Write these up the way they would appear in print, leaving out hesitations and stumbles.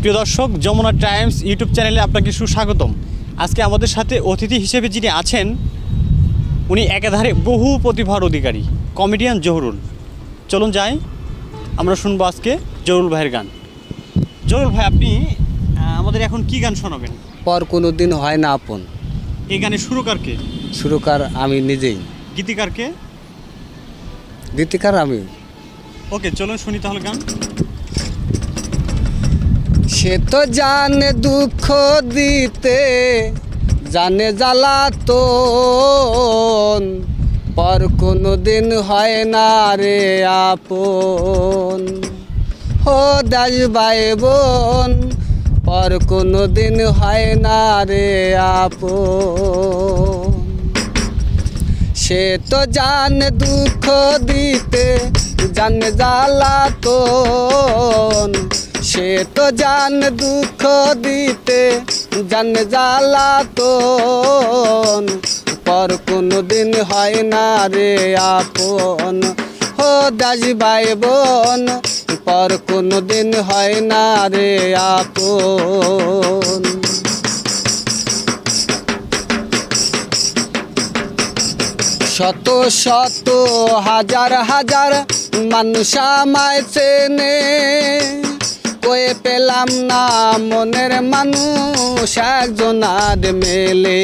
প্রিয় দর্শক, Jamuna Times YouTube চ্যানেলে আপনাকে সুস্বাগতম। আজকে আমাদের সাথে অতিথি হিসেবে যিনি আছেন, উনি একাধারে বহু প্রতিভার অধিকারী কমেডিয়ান জহুরুল। চলুন যাই, আমরা শুনবো আজকে জহুরুল ভাইয়ের গান। জহুরুল ভাই, আপনি আমাদের এখন কি গান শোনাবেন? পর কোনো দিন হয় না আপন। এই গানের সুরকার কে? সুরকার আমি নিজেই। গীতিকার কে? গীতিকার আমি। ওকে, চলুন শুনি তাহলে গান। সে তো জানে দুঃখ দিতে, জানে জ্বালাতন, পর কোনো দিন হয় না রে আপন। ও দাস ভাই বোন, পর কোনো দিন হয় না রে আপন। সে তো জানে দুঃখ দিতে, জানে জ্বালাতন, সে তো জানে দুঃখ দিতে, জানে জ্বালাতন, পর কোনো দিন হয় না রে আপন। ও দাস ভাই বোন, পর কোনো দিন হয় না রে আপন। শত শত হাজার হাজার মানুষ আমায় চেনে, কয়ে পেলাম না মনের মানুষ একজন আর মেলে।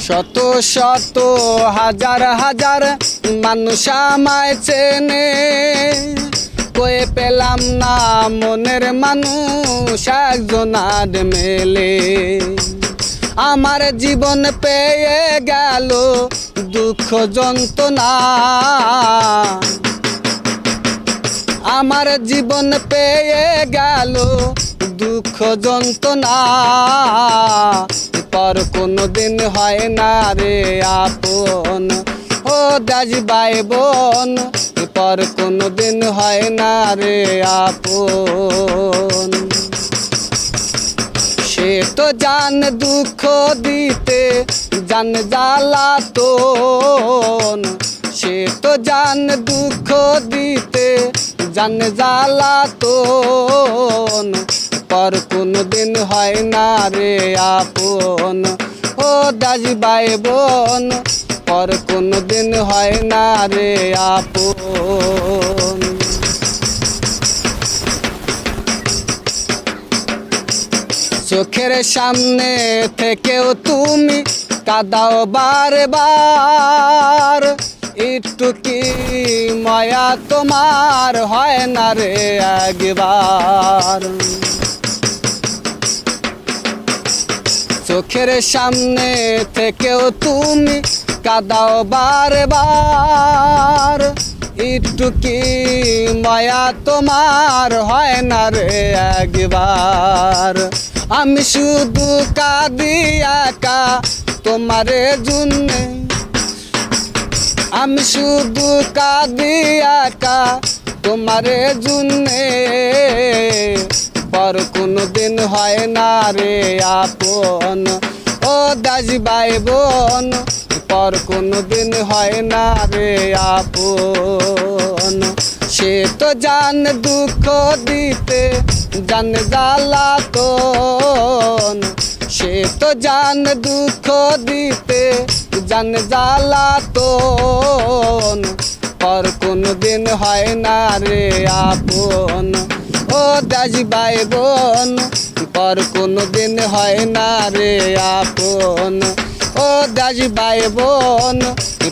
শত শত হাজার হাজার মানুষ আমায় চেনে, কয়ে পেলাম না মনের মানুষ একজন আর মেলে। আমার জীবন পেয়ে গেল দুঃখ যন্ত্রণা, আমার জীবন পেয়ে গেল দুঃখ যন্ত্রণা, পর কোনো দিন হয় না রে আপন। ও দাস ভাই বোন, পর কোনো দিন হয় না রে আপন। সে তো জানে দুঃখ দিতে, জানে জ্বালাতন, সে তো জানে দুঃখ দিতে, জানে জ্বালাতন, পর কোনো দিন হয় না রে আপন। ও দাস ভাই বোন, পর কোনো দিন হয় না রে আপন। চোখের সামনে থেকেও তুমি কাঁদাও বারে বার, একটু কি মায়া তোমার হয় না রে একবার। চোখের সামনে থেকেও তুমি কাঁদাও বারে বার, একটু কি মায়া তোমার হয় না রে একবার। আমি শুধু কাঁদি একা তোমারে জন্যে, আমি শুধু কাঁদি একা তোমারে জন্যে, পর কোনো দিন হয় না রে আপন। ও দাস ভাই বোন, পর কোনো দিন হয় না রে আপন। সে তো জানে দুঃখ দিতে, জানে জ্বালাতন, সে তো জানে দুঃখ দিতে, জানে জ্বালাতন, পর কোনো দিন হয় না রে আপন। ও দাস ভাই বোন, পর কোনো দিন হয় না রে আপন। ও দাস ভাই বোন,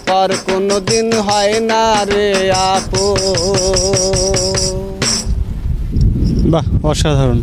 পর কোনো দিন হয় না রে আপন। বাহ, অসাধারণ।